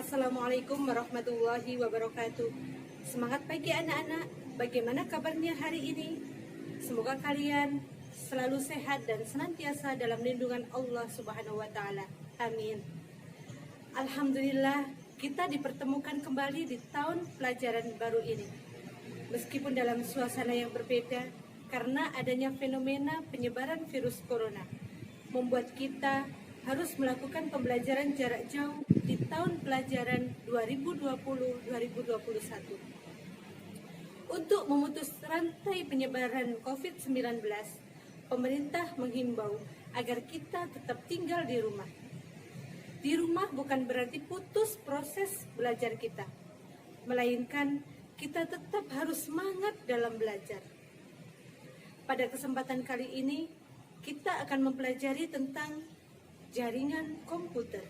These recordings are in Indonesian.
Assalamualaikum warahmatullahi wabarakatuh. Semangat pagi anak-anak, bagaimana kabarnya hari ini? Semoga kalian selalu sehat dan senantiasa dalam lindungan Allah Subhanahu wa Ta'ala. Amin. Alhamdulillah, kita dipertemukan kembali di tahun pelajaran baru ini. Meskipun dalam suasana yang berbeda, karena adanya fenomena penyebaran virus corona, membuat kita harus melakukan pembelajaran jarak jauh di tahun pelajaran 2020-2021. Untuk memutus rantai penyebaran COVID-19, pemerintah menghimbau agar kita tetap tinggal di rumah. Di rumah bukan berarti putus proses belajar kita, melainkan kita tetap harus semangat dalam belajar. Pada kesempatan kali ini, kita akan mempelajari tentang jaringan komputer.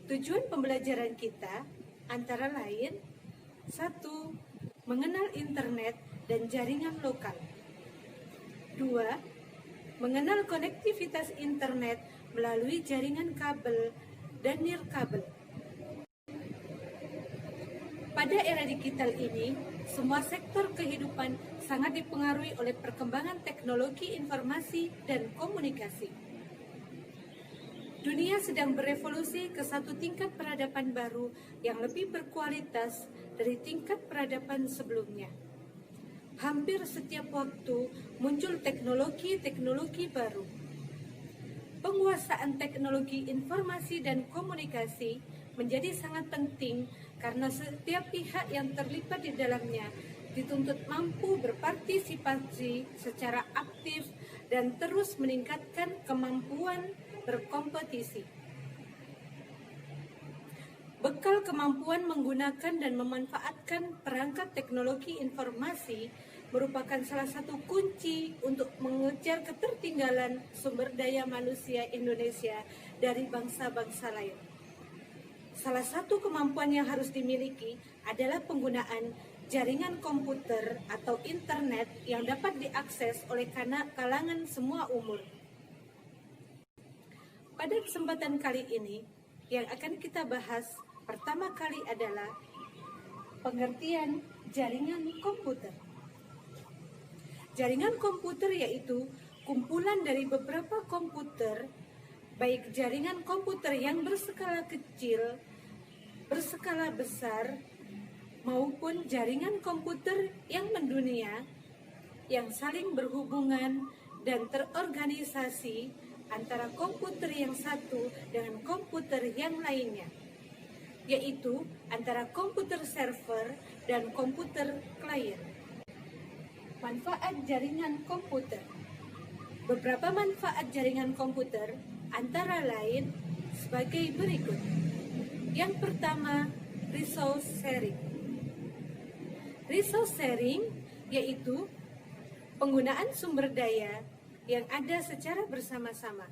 Tujuan pembelajaran kita antara lain: 1. Mengenal internet dan jaringan lokal. 2. Mengenal konektivitas internet melalui jaringan kabel dan nirkabel. Pada era digital ini, semua sektor kehidupan sangat dipengaruhi oleh perkembangan teknologi informasi dan komunikasi. Dunia sedang berevolusi ke satu tingkat peradaban baru yang lebih berkualitas dari tingkat peradaban sebelumnya. Hampir setiap waktu muncul teknologi-teknologi baru. Penguasaan teknologi informasi dan komunikasi menjadi sangat penting karena setiap pihak yang terlibat di dalamnya dituntut mampu berpartisipasi secara aktif dan terus meningkatkan kemampuan berkompetisi. Bekal kemampuan menggunakan dan memanfaatkan perangkat teknologi informasi merupakan salah satu kunci untuk mengejar ketertinggalan sumber daya manusia Indonesia dari bangsa-bangsa lain. Salah satu kemampuan yang harus dimiliki adalah penggunaan jaringan komputer atau internet yang dapat diakses oleh kalangan semua umur. Pada kesempatan kali ini, yang akan kita bahas pertama kali adalah pengertian jaringan komputer. Jaringan komputer yaitu kumpulan dari beberapa komputer, baik jaringan komputer yang berskala kecil, berskala besar, maupun jaringan komputer yang mendunia, yang saling berhubungan dan terorganisasi antara komputer yang satu dengan komputer yang lainnya, yaitu antara komputer server dan komputer klien. Manfaat jaringan komputer. Beberapa manfaat jaringan komputer antara lain sebagai berikut. Yang pertama, resource sharing. Resource sharing yaitu penggunaan sumber daya yang ada secara bersama-sama.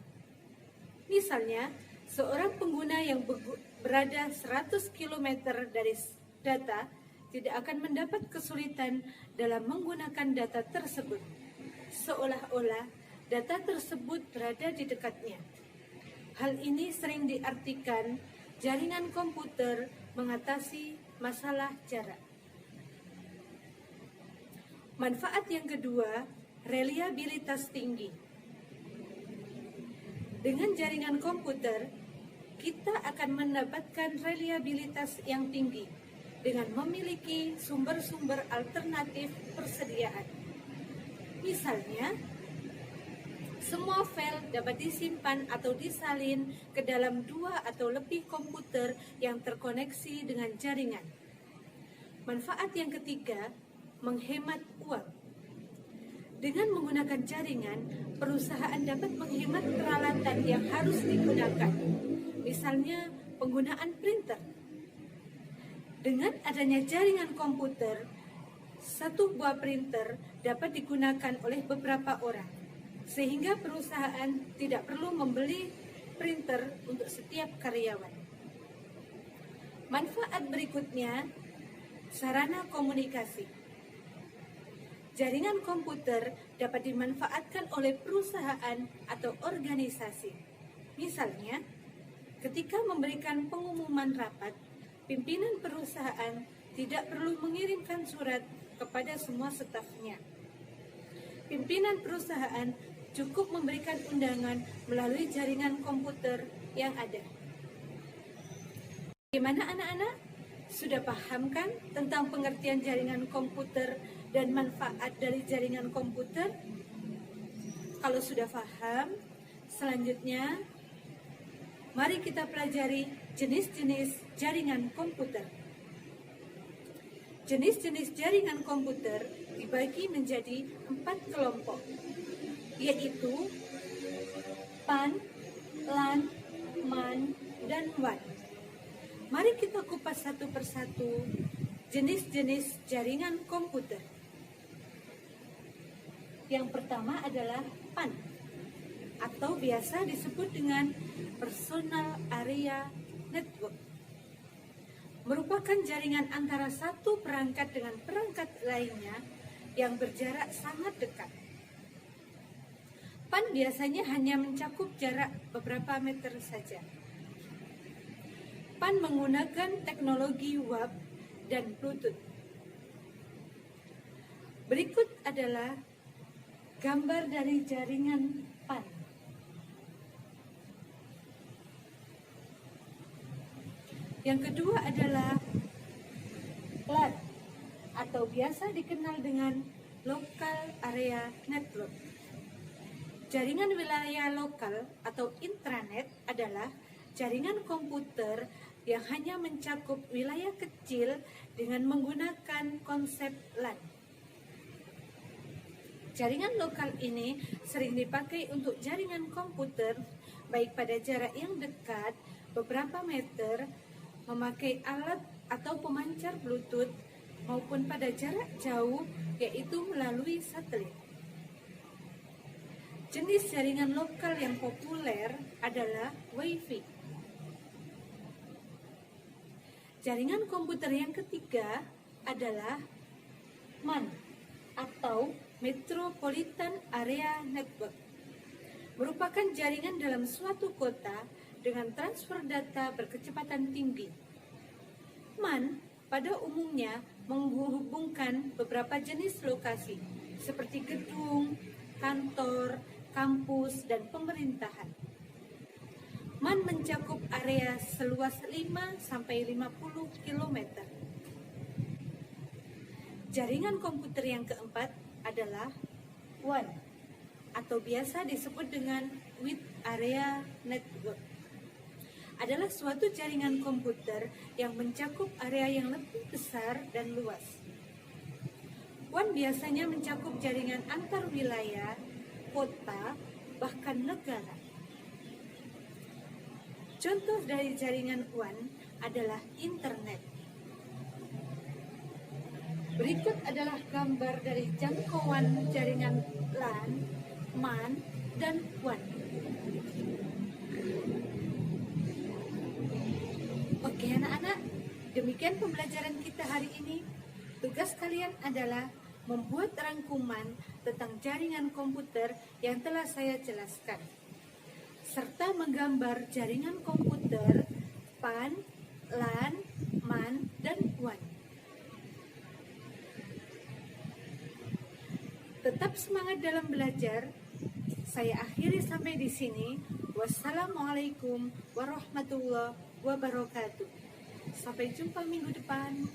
Misalnya, seorang pengguna yang berada 100 km dari data tidak akan mendapat kesulitan dalam menggunakan data tersebut, seolah-olah data tersebut berada di dekatnya. Hal ini sering diartikan jaringan komputer mengatasi masalah jarak. Manfaat yang kedua, reliabilitas tinggi. Dengan jaringan komputer, kita akan mendapatkan reliabilitas yang tinggi dengan memiliki sumber-sumber alternatif persediaan. Misalnya, semua file dapat disimpan atau disalin ke dalam 2 atau lebih komputer yang terkoneksi dengan jaringan. Manfaat yang ketiga, menghemat uang. Dengan menggunakan jaringan, perusahaan dapat menghemat peralatan yang harus digunakan, misalnya penggunaan printer. Dengan adanya jaringan komputer, satu buah printer dapat digunakan oleh beberapa orang, sehingga perusahaan tidak perlu membeli printer untuk setiap karyawan. Manfaat berikutnya, sarana komunikasi. Jaringan komputer dapat dimanfaatkan oleh perusahaan atau organisasi. Misalnya, Ketika memberikan pengumuman rapat, pimpinan perusahaan tidak perlu mengirimkan surat kepada semua stafnya. Pimpinan perusahaan cukup memberikan undangan melalui jaringan komputer yang ada. Bagaimana anak-anak? Sudah paham kan tentang pengertian jaringan komputer dan manfaat dari jaringan komputer? Kalau sudah paham, selanjutnya mari kita pelajari jenis-jenis jaringan komputer. Jenis-jenis jaringan komputer dibagi menjadi 4 kelompok, yaitu PAN, LAN, MAN, dan WAN. Mari kita kupas satu persatu jenis-jenis jaringan komputer. Yang pertama adalah PAN, atau biasa disebut dengan Personal Area Network. Merupakan jaringan antara satu perangkat dengan perangkat lainnya yang berjarak sangat dekat. PAN biasanya hanya mencakup jarak beberapa meter saja. PAN menggunakan teknologi WAP dan Bluetooth. Berikut adalah gambar dari jaringan PAN. Yang kedua adalah LAN, atau biasa dikenal dengan Local Area Network. Jaringan wilayah lokal atau intranet adalah jaringan komputer yang hanya mencakup wilayah kecil dengan menggunakan konsep LAN. Jaringan lokal ini sering dipakai untuk jaringan komputer baik pada jarak yang dekat beberapa meter, memakai alat atau pemancar Bluetooth, maupun pada jarak jauh, yaitu melalui satelit. Jenis jaringan lokal yang populer adalah Wi-Fi. Jaringan komputer yang ketiga adalah MAN, atau Metropolitan Area Network. Merupakan jaringan dalam suatu kota dengan transfer data berkecepatan tinggi. MAN pada umumnya menghubungkan beberapa jenis lokasi seperti gedung, kantor, kampus, dan pemerintahan. MAN mencakup area seluas 5-50 km. Jaringan komputer yang keempat adalah WAN, atau biasa disebut dengan Wide Area Network. Adalah suatu jaringan komputer yang mencakup area yang lebih besar dan luas. WAN biasanya mencakup jaringan antar wilayah, kota, bahkan negara. Contoh dari jaringan WAN adalah internet. Berikut adalah gambar dari jangkauan jaringan LAN, MAN, dan WAN. Oke anak-anak, demikian pembelajaran kita hari ini. Tugas kalian adalah membuat rangkuman tentang jaringan komputer yang telah saya jelaskan, serta menggambar jaringan komputer PAN, LAN, MAN, dan WAN. Tetap semangat dalam belajar. Saya akhiri sampai di sini. Wassalamualaikum warahmatullahi wabarakatuh. Sampai jumpa minggu depan.